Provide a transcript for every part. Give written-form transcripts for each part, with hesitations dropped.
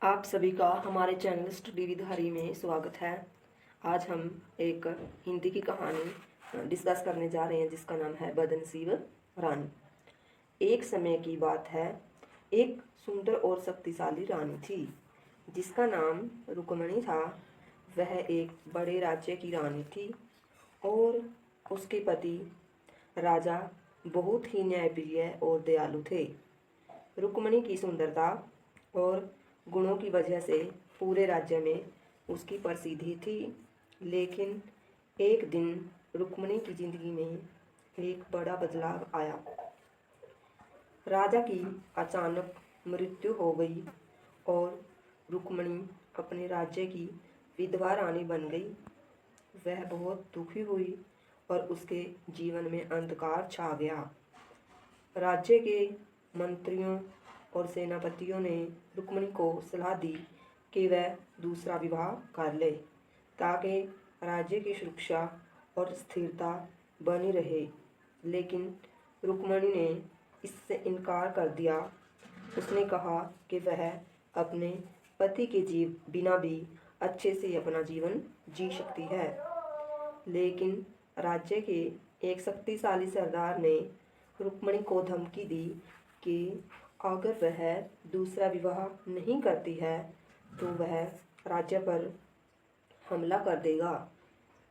आप सभी का हमारे चैनल स्टडी विद हरी में स्वागत है। आज हम एक हिंदी की कहानी डिस्कस करने जा रहे हैं जिसका नाम है बदनसीब रानी। एक समय की बात है, एक सुंदर और शक्तिशाली रानी थी जिसका नाम रुक्मणी था। वह एक बड़े राज्य की रानी थी और उसके पति राजा बहुत ही न्यायप्रिय और दयालु थे। रुक्मणी की सुंदरता और गुणों की वजह से पूरे राज्य में उसकी प्रसिद्धि थी। लेकिन एक दिन रुक्मणी की जिंदगी में एक बड़ा बदलाव आया। राजा की अचानक मृत्यु हो गई और रुक्मणी अपने राज्य की विधवा रानी बन गई। वह बहुत दुखी हुई और उसके जीवन में अंधकार छा गया। राज्य के मंत्रियों और सेनापतियों ने रुक्मणी को सलाह दी कि वह दूसरा विवाह कर ले ताकि राज्य की सुरक्षा और स्थिरता बनी रहे। लेकिन रुक्मणी ने इससे इनकार कर दिया। उसने कहा कि वह अपने पति के बिना भी अच्छे से अपना जीवन जी सकती है। लेकिन राज्य के एक शक्तिशाली सरदार ने रुक्मणी को धमकी दी कि अगर वह दूसरा विवाह नहीं करती है तो वह राज्य पर हमला कर देगा।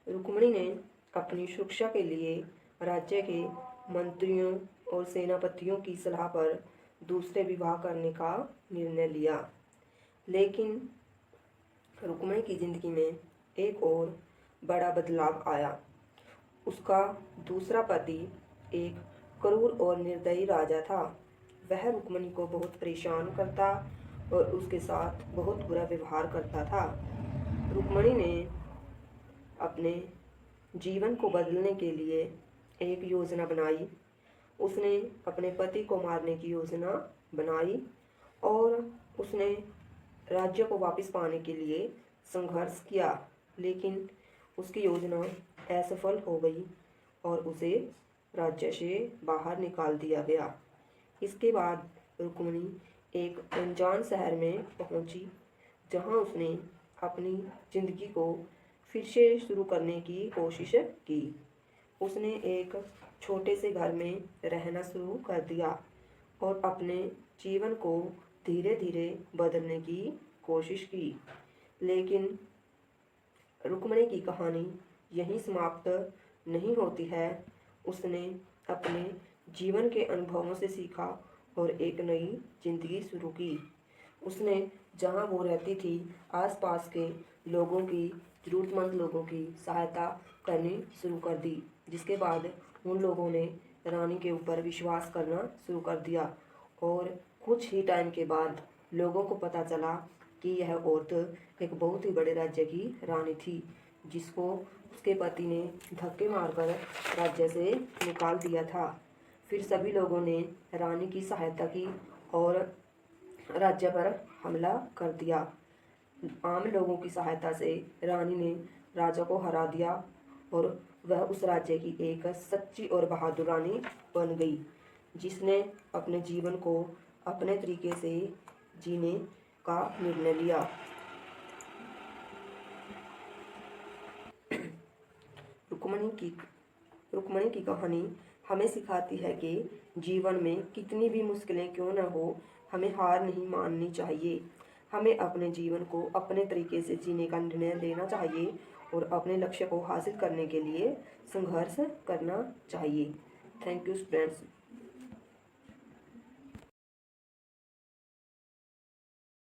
रुक्मणी ने अपनी सुरक्षा के लिए राज्य के मंत्रियों और सेनापतियों की सलाह पर दूसरे विवाह करने का निर्णय लिया। लेकिन रुक्मणी की जिंदगी में एक और बड़ा बदलाव आया। उसका दूसरा पति एक क्रूर और निर्दयी राजा था। वह रुक्मणी को बहुत परेशान करता और उसके साथ बहुत बुरा व्यवहार करता था। रुक्मणी ने अपने जीवन को बदलने के लिए एक योजना बनाई। उसने अपने पति को मारने की योजना बनाई और उसने राज्य को वापस पाने के लिए संघर्ष किया। लेकिन उसकी योजना असफल हो गई और उसे राज्य से बाहर निकाल दिया गया। इसके बाद रुक्मणी एक अनजान शहर में पहुंची जहां उसने अपनी जिंदगी को फिर से शुरू करने की कोशिश की। उसने एक छोटे से घर में रहना शुरू कर दिया और अपने जीवन को धीरे धीरे बदलने की कोशिश की। लेकिन रुक्मणी की कहानी यहीं समाप्त नहीं होती है। उसने अपने जीवन के अनुभवों से सीखा और एक नई जिंदगी शुरू की। उसने जहां वो रहती थी आसपास के लोगों की, जरूरतमंद लोगों की सहायता करनी शुरू कर दी। जिसके बाद उन लोगों ने रानी के ऊपर विश्वास करना शुरू कर दिया और कुछ ही टाइम के बाद लोगों को पता चला कि यह औरत एक बहुत ही बड़े राज्य की रानी थी जिसको उसके पति ने धक्के मारकर राज्य से निकाल दिया था। फिर सभी लोगों ने रानी की सहायता की और राज्य पर हमला कर दिया। आम लोगों की सहायता से रानी ने राजा को हरा दिया और वह उस राज्य की एक सच्ची और बहादुर रानी बन गई जिसने अपने जीवन को अपने तरीके से जीने का निर्णय लिया। रुक्मणी की कहानी हमें सिखाती है कि जीवन में कितनी भी मुश्किलें क्यों न हो, हमें हार नहीं माननी चाहिए। हमें अपने जीवन को अपने तरीके से जीने का निर्णय लेना चाहिए और अपने लक्ष्य को हासिल करने के लिए संघर्ष करना चाहिए। Thank you friends.